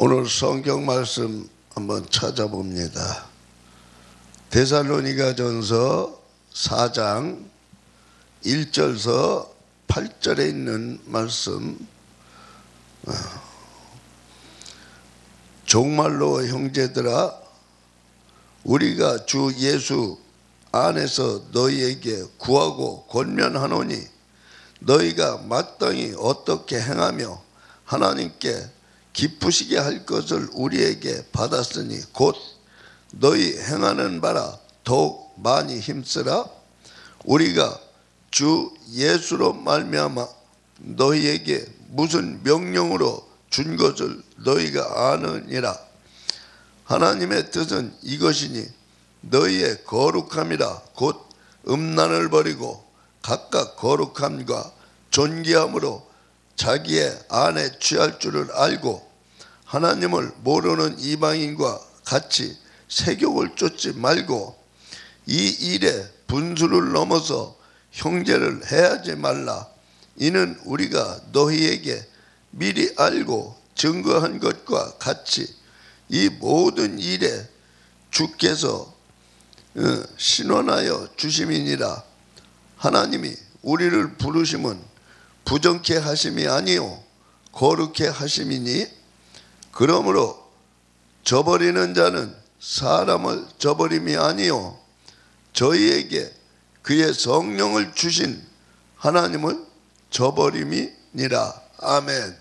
오늘 성경 말씀 한번 찾아봅니다. 데살로니가전서 4장 1절서 8절에 있는 말씀. 정말로 형제들아, 우리가 주 예수 안에서 너희에게 구하고 권면하노니 너희가 마땅히 어떻게 행하며 하나님께 기쁘시게 할 것을 우리에게 받았으니 곧 너희 행하는 바라 더욱 많이 힘쓰라. 우리가 주 예수로 말미암아 너희에게 무슨 명령으로 준 것을 너희가 아느니라. 하나님의 뜻은 이것이니 너희의 거룩함이라. 곧 음란을 버리고 각각 거룩함과 존귀함으로 자기의 안에 취할 줄을 알고 하나님을 모르는 이방인과 같이 세욕을 쫓지 말고 이 일에 분수를 넘어서 형제를 해하지 말라. 이는 우리가 너희에게 미리 알고 증거한 것과 같이 이 모든 일에 주께서 신원하여 주심이니라. 하나님이 우리를 부르심은 부정케 하심이 아니요 거룩케 하심이니, 그러므로 저버리는 자는 사람을 저버림이 아니요 저희에게 그의 성령을 주신 하나님을 저버림이니라. 아멘.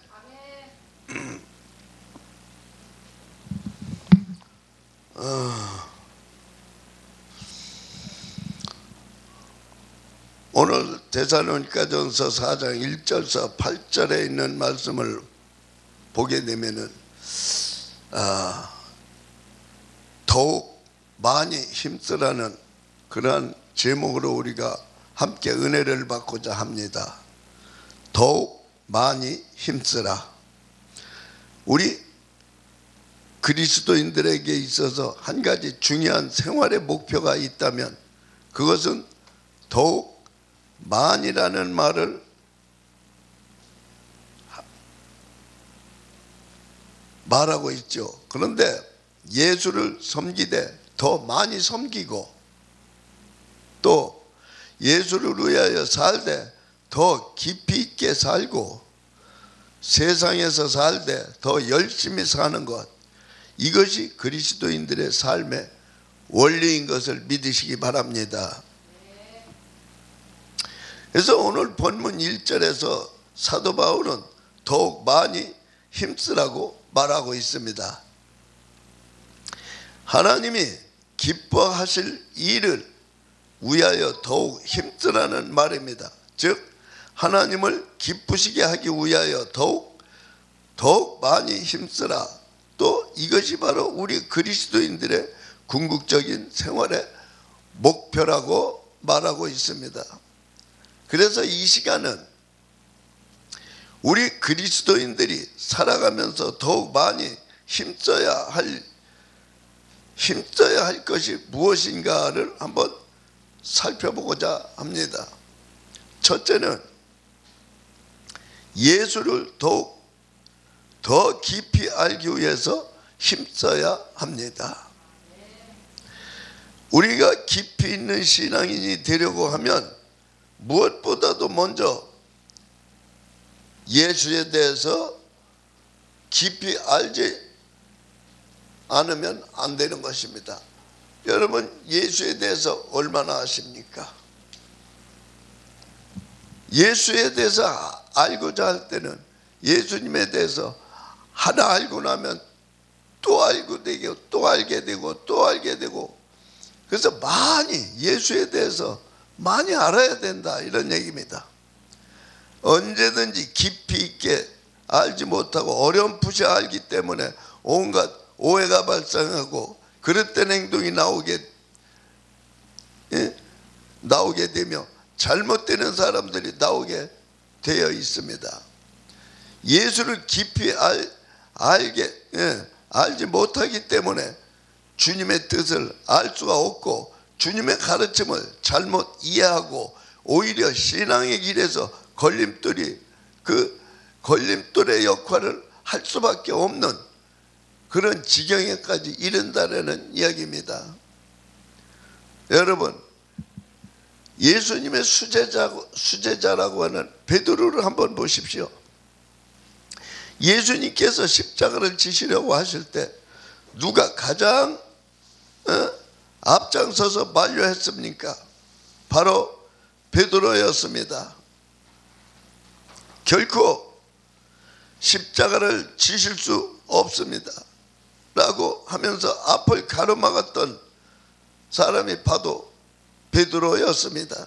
오늘 데살로니가전서 4장 1절서 8절에 있는 말씀을 보게 되면은 더욱 많이 힘쓰라는 그러한 제목으로 우리가 함께 은혜를 받고자 합니다. 더욱 많이 힘쓰라. 우리 그리스도인들에게 있어서 한 가지 중요한 생활의 목표가 있다면 그것은 더욱 많이라는 말을 말하고 있죠. 그런데 예수를 섬기되 더 많이 섬기고 또 예수를 위하여 살되 더 깊이 있게 살고 세상에서 살되 더 열심히 사는 것, 이것이 그리스도인들의 삶의 원리인 것을 믿으시기 바랍니다. 그래서 오늘 본문 1절에서 사도 바울은 더욱 많이 힘쓰라고 말하고 있습니다. 하나님이 기뻐하실 일을 위하여 더욱 힘쓰라는 말입니다. 즉 하나님을 기쁘시게 하기 위하여 더욱 많이 힘쓰라. 또 이것이 바로 우리 그리스도인들의 궁극적인 생활의 목표라고 말하고 있습니다. 그래서 이 시간은 우리 그리스도인들이 살아가면서 더욱 많이 힘써야 할 것이 무엇인가를 한번 살펴보고자 합니다. 첫째는 예수를 더욱 더 깊이 알기 위해서 힘써야 합니다. 우리가 깊이 있는 신앙인이 되려고 하면 무엇보다도 먼저 예수에 대해서 깊이 알지 않으면 안 되는 것입니다. 여러분, 예수에 대해서 얼마나 아십니까? 예수에 대해서 알고자 할 때는 예수님에 대해서 하나 알고 나면 또 알게 되고 또 알게 되고 또 알게 되고, 그래서 많이 예수에 대해서 많이 알아야 된다, 이런 얘기입니다. 언제든지 깊이 있게 알지 못하고 어렴풋이 알기 때문에 온갖 오해가 발생하고 그릇된 행동이 나오게 되며 잘못되는 사람들이 나오게 되어 있습니다. 예수를 깊이 알지 못하기 때문에 주님의 뜻을 알 수가 없고 주님의 가르침을 잘못 이해하고 오히려 신앙의 길에서 걸림돌의 역할을 할 수밖에 없는 그런 지경에까지 이른다라는 이야기입니다. 여러분, 예수님의 수제자라고 하는 베드로를 한번 보십시오. 예수님께서 십자가를 지시려고 하실 때 누가 가장 앞장서서 만류했습니까? 바로 베드로였습니다. 결코 십자가를 지실 수 없습니다 라고 하면서 앞을 가로막았던 사람이 바로 베드로였습니다.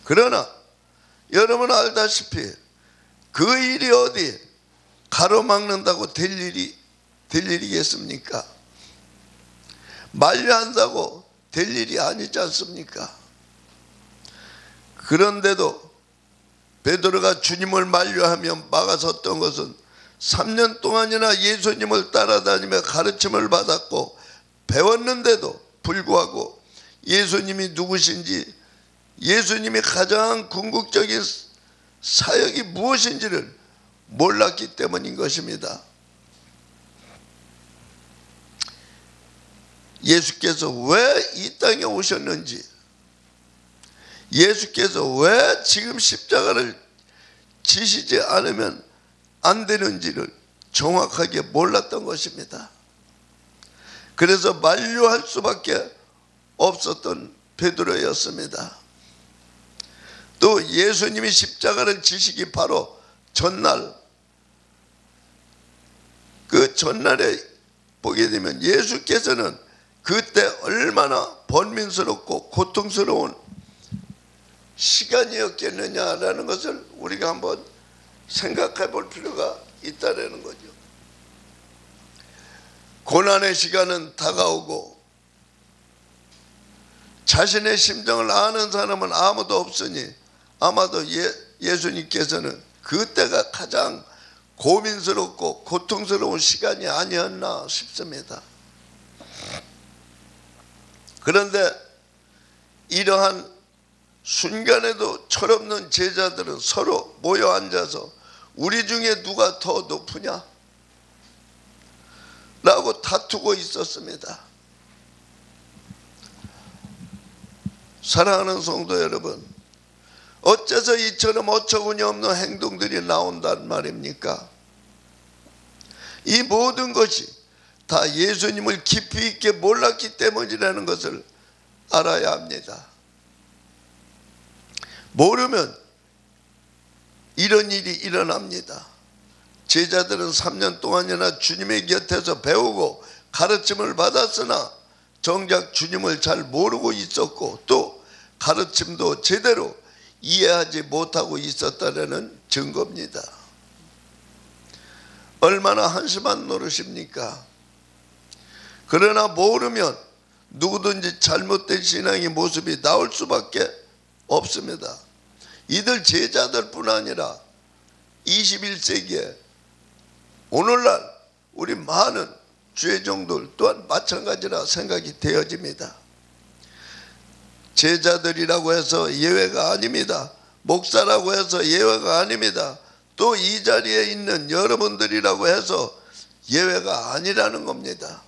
그러나 여러분 알다시피 그 일이 어디 가로막는다고 될 일이겠습니까? 만류한다고 될 일이 아니지 않습니까? 그런데도 베드로가 주님을 만류하며 막아섰던 것은 3년 동안이나 예수님을 따라다니며 가르침을 받았고 배웠는데도 불구하고 예수님이 누구신지, 예수님이 가장 궁극적인 사역이 무엇인지를 몰랐기 때문인 것입니다. 예수께서 왜 이 땅에 오셨는지, 예수께서 왜 지금 십자가를 지시지 않으면 안 되는지를 정확하게 몰랐던 것입니다. 그래서 만류할 수밖에 없었던 베드로였습니다. 또 예수님이 십자가를 지시기 바로 전날, 그 전날에 보게 되면 예수께서는 그때 얼마나 번민스럽고 고통스러운 시간이었겠느냐라는 것을 우리가 한번 생각해 볼 필요가 있다는 거죠. 고난의 시간은 다가오고 자신의 심정을 아는 사람은 아무도 없으니 아마도 예수님께서는 그때가 가장 고민스럽고 고통스러운 시간이 아니었나 싶습니다. 그런데 이러한 순간에도 철없는 제자들은 서로 모여 앉아서 우리 중에 누가 더 높으냐? 라고 다투고 있었습니다. 사랑하는 성도 여러분, 어째서 이처럼 어처구니 없는 행동들이 나온단 말입니까? 이 모든 것이 다 예수님을 깊이 있게 몰랐기 때문이라는 것을 알아야 합니다. 모르면 이런 일이 일어납니다. 제자들은 3년 동안이나 주님의 곁에서 배우고 가르침을 받았으나 정작 주님을 잘 모르고 있었고 또 가르침도 제대로 이해하지 못하고 있었다는 증거입니다. 얼마나 한심한 노릇입니까? 그러나 모르면 누구든지 잘못된 신앙의 모습이 나올 수밖에 없습니다. 이들 제자들뿐 아니라 21세기에 오늘날 우리 많은 죄종들 또한 마찬가지라 생각이 되어집니다. 제자들이라고 해서 예외가 아닙니다. 목사라고 해서 예외가 아닙니다. 또 이 자리에 있는 여러분들이라고 해서 예외가 아니라는 겁니다.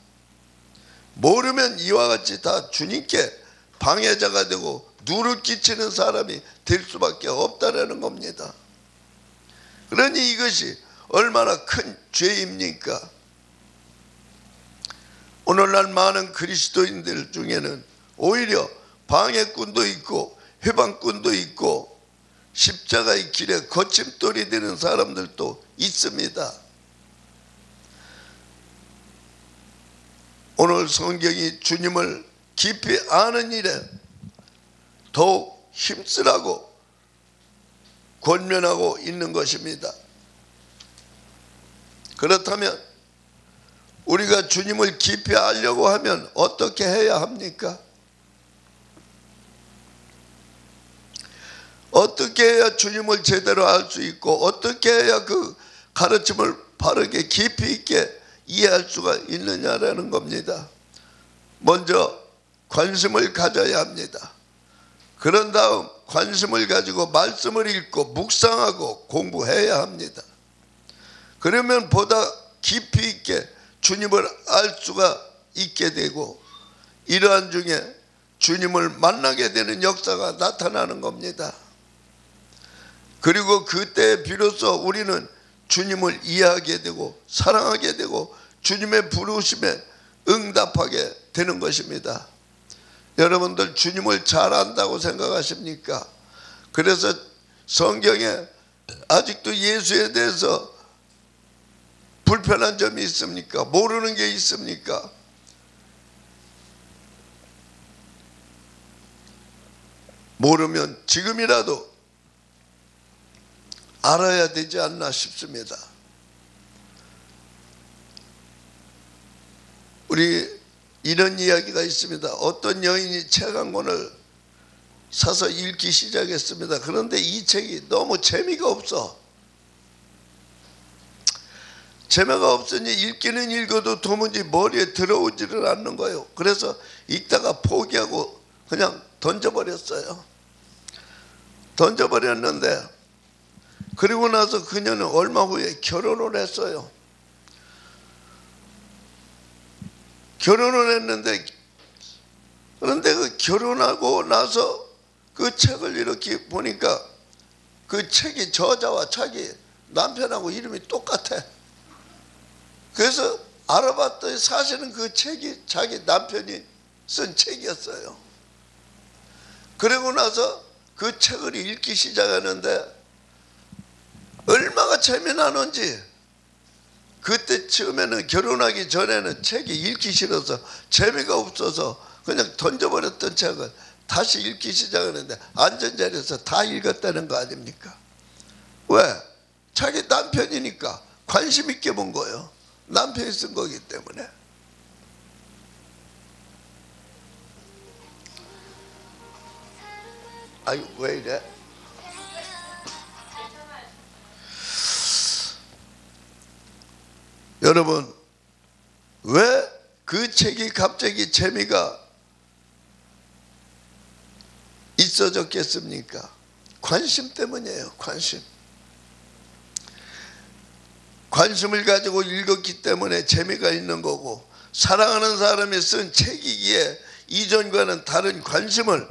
모르면 이와 같이 다 주님께 방해자가 되고 누를 끼치는 사람이 될 수밖에 없다라는 겁니다. 그러니 이것이 얼마나 큰 죄입니까? 오늘날 많은 그리스도인들 중에는 오히려 방해꾼도 있고 회방꾼도 있고 십자가의 길에 거침돌이 되는 사람들도 있습니다. 오늘 성경이 주님을 깊이 아는 일에 더욱 힘쓰라고 권면하고 있는 것입니다. 그렇다면 우리가 주님을 깊이 알려고 하면 어떻게 해야 합니까? 어떻게 해야 주님을 제대로 알 수 있고 어떻게 해야 그 가르침을 바르게 깊이 있게 이해할 수가 있느냐라는 겁니다. 먼저 관심을 가져야 합니다. 그런 다음 관심을 가지고 말씀을 읽고 묵상하고 공부해야 합니다. 그러면 보다 깊이 있게 주님을 알 수가 있게 되고, 이러한 중에 주님을 만나게 되는 역사가 나타나는 겁니다. 그리고 그때 비로소 우리는 주님을 이해하게 되고 사랑하게 되고 주님의 부르심에 응답하게 되는 것입니다. 여러분들 주님을 잘 안다고 생각하십니까? 그래서 성경에 아직도 예수에 대해서 불편한 점이 있습니까? 모르는 게 있습니까? 모르면 지금이라도 알아야 되지 않나 싶습니다. 우리 이런 이야기가 있습니다. 어떤 여인이 책 한 권을 사서 읽기 시작했습니다. 그런데 이 책이 너무 재미가 없어. 재미가 없으니 읽기는 읽어도 도무지 머리에 들어오지를 않는 거예요. 그래서 읽다가 포기하고 그냥 던져버렸어요. 던져버렸는데, 그리고 나서 그녀는 얼마 후에 결혼을 했어요. 결혼을 했는데, 그런데 그 결혼하고 나서 그 책을 이렇게 보니까 그 책이 저자와 자기 남편하고 이름이 똑같아. 그래서 알아봤더니 사실은 그 책이 자기 남편이 쓴 책이었어요. 그리고 나서 그 책을 읽기 시작하는데 얼마나 재미나는지, 그때 처음에는 결혼하기 전에는 책이 읽기 싫어서 재미가 없어서 그냥 던져버렸던 책을 다시 읽기 시작하는데 앉은 자리에서 다 읽었다는 거 아닙니까? 왜? 자기 남편이니까 관심 있게 본 거예요. 남편이 쓴 거기 때문에. 아유, 왜 이래? 여러분, 왜 그 책이 갑자기 재미가 있어졌겠습니까? 관심 때문이에요. 관심을 가지고 읽었기 때문에 재미가 있는 거고, 사랑하는 사람이 쓴 책이기에 이전과는 다른 관심을,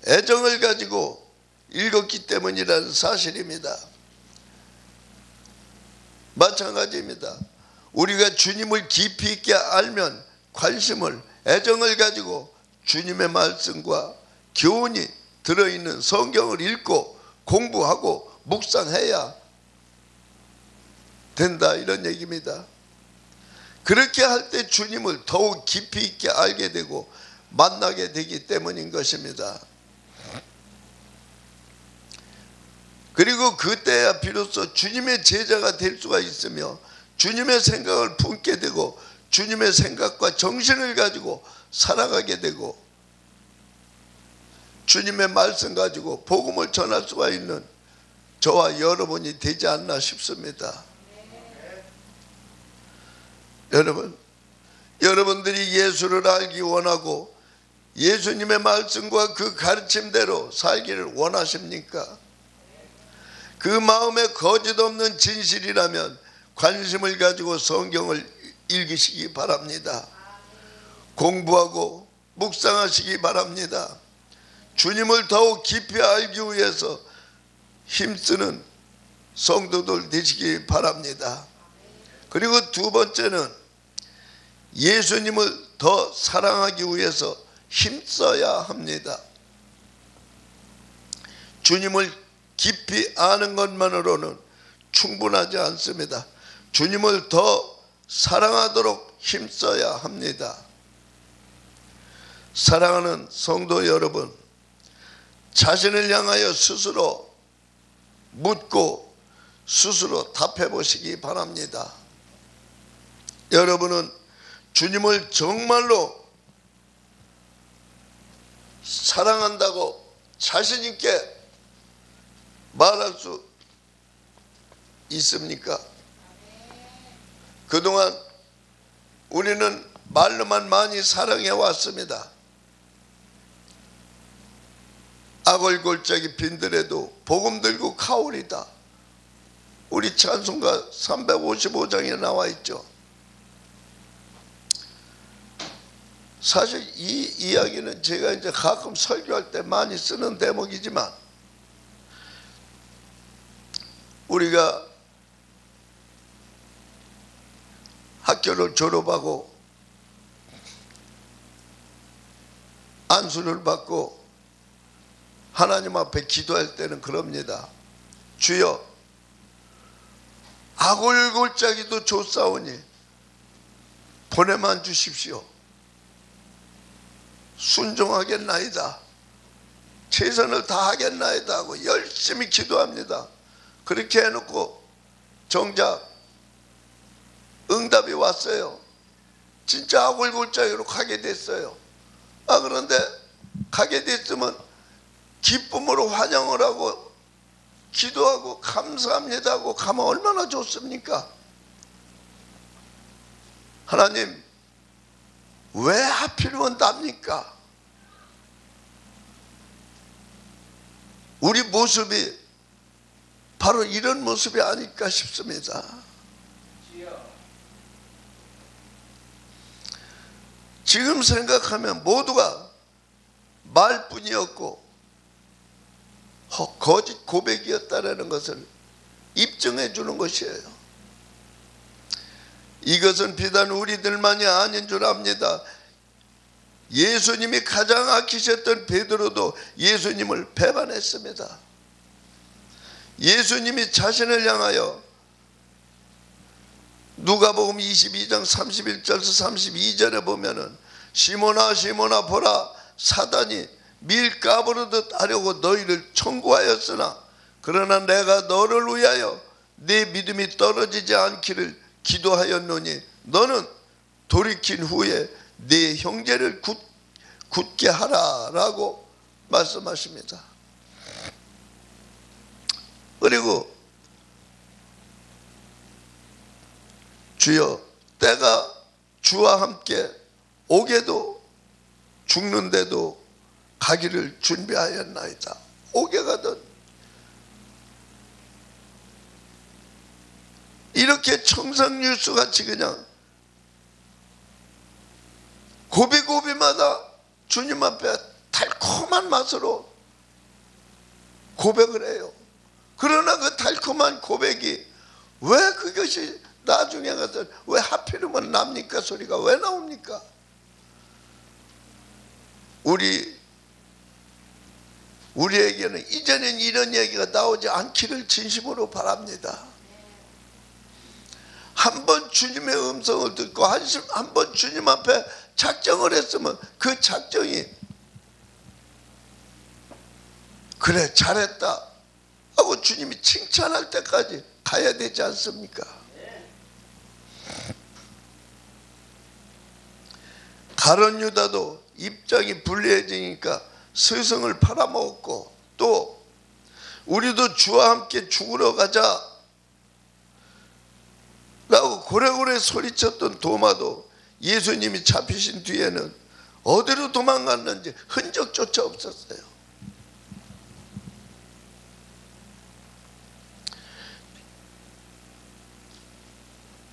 애정을 가지고 읽었기 때문이라는 사실입니다. 마찬가지입니다. 우리가 주님을 깊이 있게 알면 관심을, 애정을 가지고 주님의 말씀과 교훈이 들어있는 성경을 읽고 공부하고 묵상해야 된다, 이런 얘기입니다. 그렇게 할 때 주님을 더욱 깊이 있게 알게 되고 만나게 되기 때문인 것입니다. 그리고 그때야 비로소 주님의 제자가 될 수가 있으며 주님의 생각을 품게 되고 주님의 생각과 정신을 가지고 살아가게 되고 주님의 말씀 가지고 복음을 전할 수가 있는 저와 여러분이 되지 않나 싶습니다. 여러분들이 예수를 알기 원하고 예수님의 말씀과 그 가르침대로 살기를 원하십니까? 그 마음에 거짓 없는 진실이라면 관심을 가지고 성경을 읽으시기 바랍니다. 공부하고 묵상하시기 바랍니다. 주님을 더욱 깊이 알기 위해서 힘쓰는 성도들 되시기 바랍니다. 그리고 두 번째는 예수님을 더 사랑하기 위해서 힘써야 합니다. 주님을 깊이 아는 것만으로는 충분하지 않습니다. 주님을 더 사랑하도록 힘써야 합니다. 사랑하는 성도 여러분, 자신을 향하여 스스로 묻고 스스로 답해 보시기 바랍니다. 여러분은 주님을 정말로 사랑한다고 자신 있게 말할 수 있습니까? 그동안 우리는 말로만 많이 사랑해 왔습니다. 악을골짜기 빈들에도 복음 들고 가오리다. 우리 찬송가 355장에 나와 있죠. 사실 이 이야기는 제가 이제 가끔 설교할 때 많이 쓰는 대목이지만, 우리가 학교를 졸업하고 안수를 받고 하나님 앞에 기도할 때는 그럽니다. 주여, 아골골짜기도 좋사오니 보내만 주십시오. 순종하겠나이다, 최선을 다하겠나이다 하고 열심히 기도합니다. 그렇게 해놓고 정작 응답이 왔어요. 진짜 아골골짜기로 가게 됐어요. 그런데 가게 됐으면 기쁨으로 환영을 하고 기도하고 감사합니다 하고 가면 얼마나 좋습니까? 하나님, 왜 하필이면 납니까? 우리 모습이 바로 이런 모습이 아닐까 싶습니다. 지금 생각하면 모두가 말뿐이었고 거짓 고백이었다는 것을 입증해 주는 것이에요. 이것은 비단 우리들만이 아닌 줄 압니다. 예수님이 가장 아끼셨던 베드로도 예수님을 배반했습니다. 예수님이 자신을 향하여 누가복음 22장 31절에서 32절에 보면은 시몬아 시몬아 보라, 사단이 밀 까부르듯 하려고 너희를 청구하였으나 그러나 내가 너를 위하여 네 믿음이 떨어지지 않기를 기도하였노니 너는 돌이킨 후에 네 형제를 굳게 하라라고 말씀하십니다. 그리고 주여, 때가 주와 함께 오게도 죽는데도 가기를 준비하였나이다. 오게 가든. 이렇게 청산유수같이 그냥 고비고비마다 주님 앞에 달콤한 맛으로 고백을 해요. 그러나 그 달콤한 고백이 왜 그것이 나중에 가서 왜 하필이면 납니까? 소리가 왜 나옵니까? 우리에게는 이제는 이런 얘기가 나오지 않기를 진심으로 바랍니다. 한번 주님의 음성을 듣고 한 번 주님 앞에 작정을 했으면 그 작정이 그래 잘했다 하고 주님이 칭찬할 때까지 가야 되지 않습니까? 가룟 유다도 입장이 불리해지니까 스승을 팔아먹었고, 또 우리도 주와 함께 죽으러 가자 라고 고래고래 소리쳤던 도마도 예수님이 잡히신 뒤에는 어디로 도망갔는지 흔적조차 없었어요.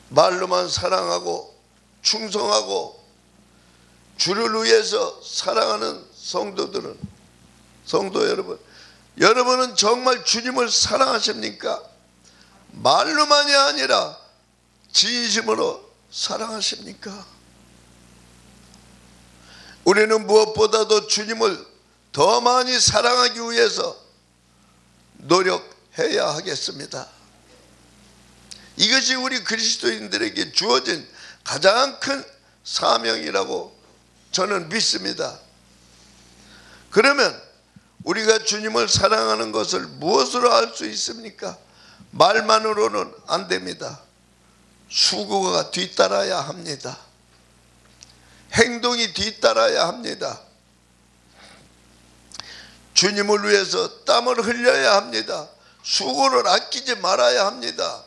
말로만 사랑하고 충성하고 주를 위해서 사랑하는 성도 여러분, 여러분은 정말 주님을 사랑하십니까? 말로만이 아니라 진심으로 사랑하십니까? 우리는 무엇보다도 주님을 더 많이 사랑하기 위해서 노력해야 하겠습니다. 이것이 우리 그리스도인들에게 주어진 가장 큰 사명이라고 저는 믿습니다. 그러면 우리가 주님을 사랑하는 것을 무엇으로 알 수 있습니까? 말만으로는 안 됩니다. 수고가 뒤따라야 합니다. 행동이 뒤따라야 합니다. 주님을 위해서 땀을 흘려야 합니다. 수고를 아끼지 말아야 합니다.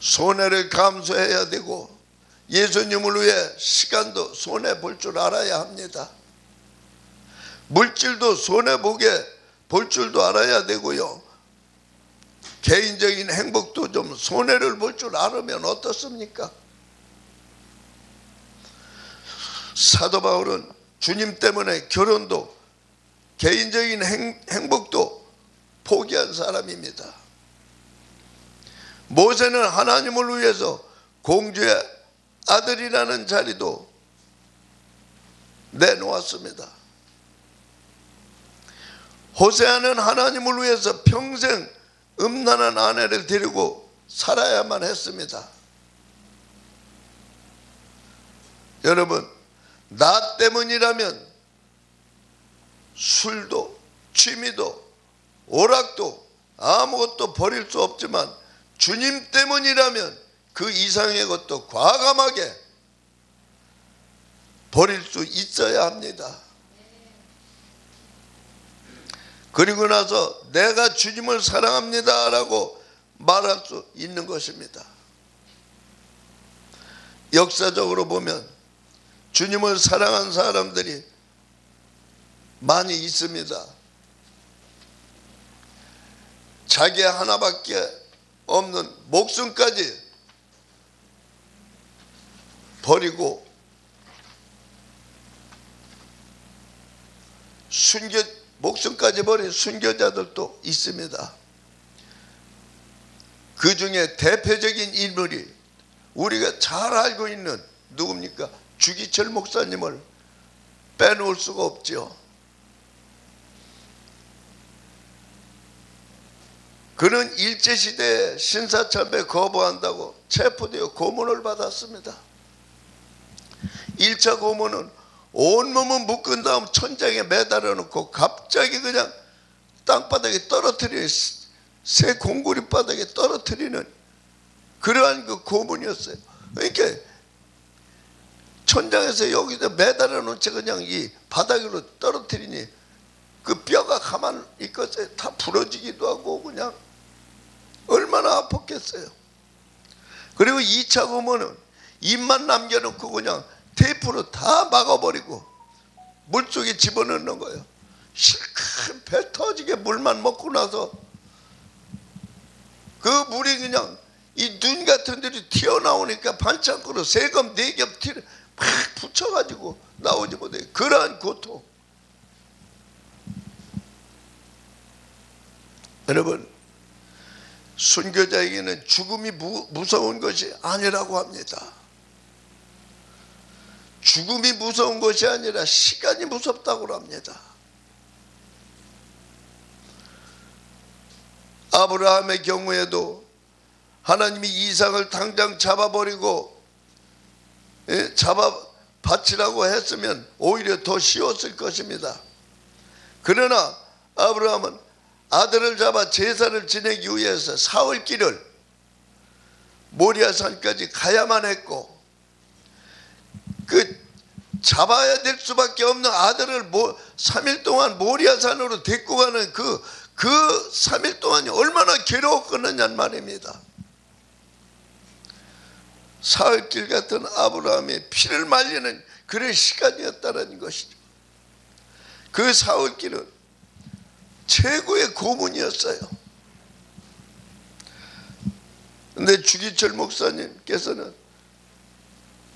손해를 감수해야 되고 예수님을 위해 시간도 손해볼 줄 알아야 합니다. 물질도 손해보게 볼 줄도 알아야 되고요. 개인적인 행복도 좀 손해를 볼 줄 알으면 어떻습니까? 사도 바울은 주님 때문에 결혼도 개인적인 행복도 포기한 사람입니다. 모세는 하나님을 위해서 공주의 아들이라는 자리도 내놓았습니다. 호세아는 하나님을 위해서 평생 음란한 아내를 데리고 살아야만 했습니다. 여러분, 나 때문이라면 술도 취미도 오락도 아무것도 버릴 수 없지만 주님 때문이라면 그 이상의 것도 과감하게 버릴 수 있어야 합니다. 그리고 나서 내가 주님을 사랑합니다 라고 말할 수 있는 것입니다. 역사적으로 보면 주님을 사랑한 사람들이 많이 있습니다. 자기 하나밖에 없는 목숨까지 버리고 목숨까지 버린 순교자들도 있습니다. 그 중에 대표적인 인물이 우리가 잘 알고 있는 누굽니까? 주기철 목사님을 빼놓을 수가 없죠. 그는 일제시대에 신사참배 거부한다고 체포되어 고문을 받았습니다. 1차 고문은 온몸은 묶은 다음 천장에 매달아 놓고 갑자기 그냥 땅바닥에 떨어뜨리는, 새 공구리 바닥에 떨어뜨리는 그러한 그 고문이었어요. 그러니까 천장에서 여기다 매달아 놓은 채 그냥 이 바닥으로 떨어뜨리니 그 뼈가 가만히 있겠어요. 다 부러지기도 하고 그냥 얼마나 아팠겠어요. 그리고 2차 고문은 입만 남겨놓고 그냥 테이프로 다 막아버리고 물속에 집어넣는 거예요. 실컷 배 터지게 물만 먹고 나서 그 물이 그냥 이 눈 같은 데로 튀어나오니까 반창고로 세 겹 네 겹 막 붙여가지고 나오지 못해. 그러한 고통. 여러분, 순교자에게는 죽음이 무서운 것이 아니라고 합니다. 죽음이 무서운 것이 아니라 시간이 무섭다고 합니다. 아브라함의 경우에도 하나님이 이삭을 당장 잡아버리고 잡아 바치라고 했으면 오히려 더 쉬웠을 것입니다. 그러나 아브라함은 아들을 잡아 제사를 지내기 위해서 사흘길을 모리아산까지 가야만 했고, 그 잡아야 될 수밖에 없는 아들을 3일 동안 모리아산으로 데리고 가는 그 3일 동안이 얼마나 괴로웠겠느냐는 말입니다. 사흘길 같은 아브라함의 피를 말리는 그런 시간이었다는 것이죠. 그 사흘길은 최고의 고문이었어요. 그런데 주기철 목사님께서는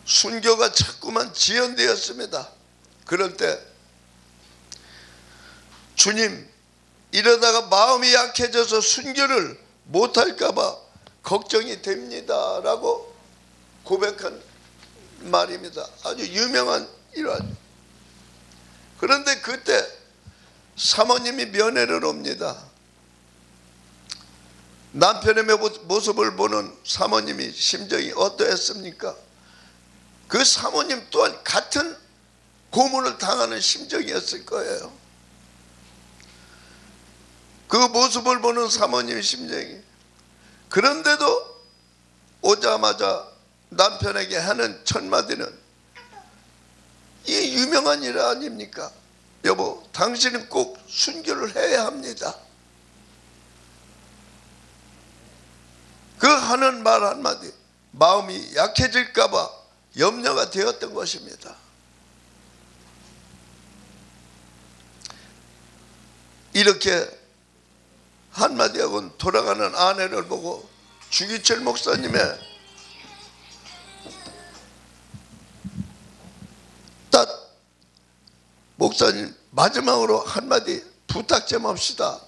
순교가 자꾸만 지연되었습니다. 그럴 때 주님, 이러다가 마음이 약해져서 순교를 못할까 봐 걱정이 됩니다 라고 고백한 말입니다. 아주 유명한 일화죠. 그런데 그때 사모님이 면회를 옵니다. 남편의 모습을 보는 사모님이 심정이 어떠했습니까? 그 사모님 또한 같은 고문을 당하는 심정이었을 거예요. 그 모습을 보는 사모님의 심정이. 그런데도 오자마자 남편에게 하는 첫 마디는 이 유명한 일 아닙니까? 여보, 당신은 꼭 순교를 해야 합니다. 그 하는 말 한마디, 마음이 약해질까 봐 염려가 되었던 것입니다. 이렇게 한마디 하고 돌아가는 아내를 보고 주기철 목사님의 목사님 마지막으로 한마디 부탁 좀 합시다.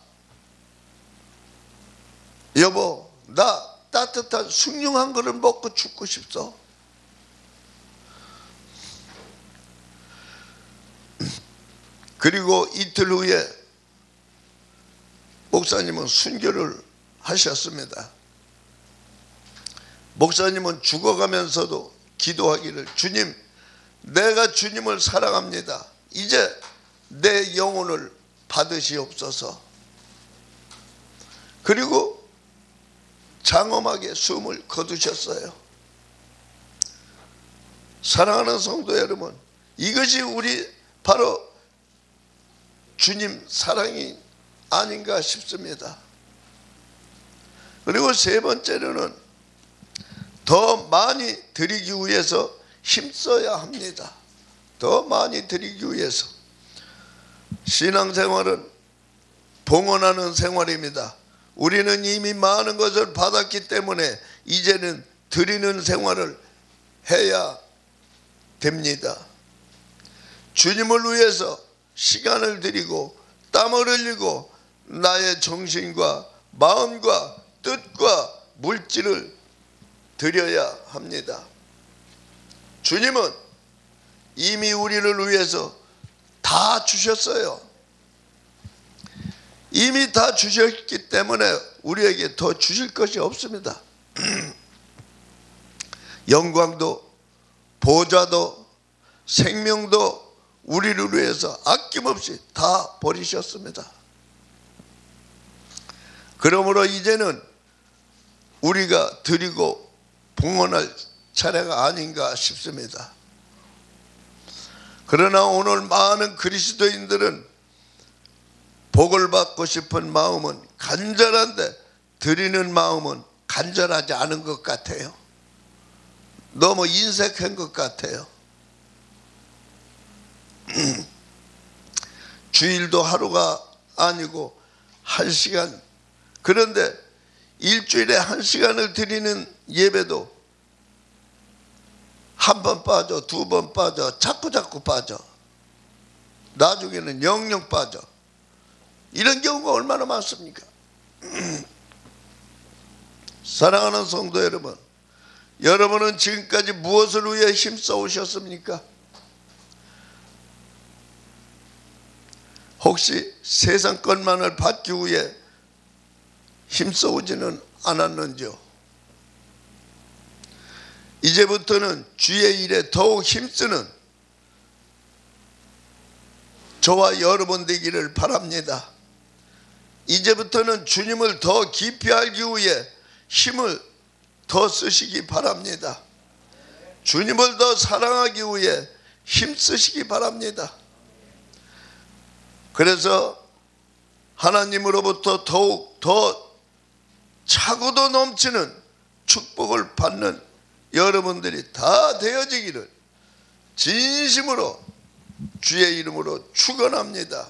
여보, 나 따뜻한 숭늉 한 그릇 먹고 죽고 싶소. 그리고 이틀 후에 목사님은 순교를 하셨습니다. 목사님은 죽어가면서도 기도하기를, 주님, 내가 주님을 사랑합니다. 이제 내 영혼을 받으시옵소서. 그리고 장엄하게 숨을 거두셨어요. 사랑하는 성도 여러분, 이것이 우리 바로 주님 사랑이 아닌가 싶습니다. 그리고 세 번째로는 더 많이 드리기 위해서 힘써야 합니다. 더 많이 드리기 위해서. 신앙생활은 봉헌하는 생활입니다. 우리는 이미 많은 것을 받았기 때문에 이제는 드리는 생활을 해야 됩니다. 주님을 위해서 시간을 드리고 땀을 흘리고 나의 정신과 마음과 뜻과 물질을 드려야 합니다. 주님은 이미 우리를 위해서 다 주셨어요. 이미 다 주셨기 때문에 우리에게 더 주실 것이 없습니다. 영광도 보좌도 생명도 우리를 위해서 아낌없이 다 버리셨습니다. 그러므로 이제는 우리가 드리고 봉헌할 차례가 아닌가 싶습니다. 그러나 오늘 많은 그리스도인들은 복을 받고 싶은 마음은 간절한데 드리는 마음은 간절하지 않은 것 같아요. 너무 인색한 것 같아요. 주일도 하루가 아니고 1시간, 그런데 일주일에 1시간을 드리는 예배도 한 번 빠져, 두 번 빠져, 자꾸 빠져, 나중에는 영영 빠져. 이런 경우가 얼마나 많습니까? 사랑하는 성도 여러분, 여러분은 지금까지 무엇을 위해 힘써 오셨습니까? 혹시 세상 것만을 받기 위해 힘써 오지는 않았는지요? 이제부터는 주의 일에 더욱 힘쓰는 저와 여러분 되기를 바랍니다. 이제부터는 주님을 더 깊이 알기 위해 힘을 더 쓰시기 바랍니다. 주님을 더 사랑하기 위해 힘쓰시기 바랍니다. 그래서 하나님으로부터 더욱 더 차고도 넘치는 축복을 받는 여러분들이 다 되어지기를 진심으로 주의 이름으로 축원합니다.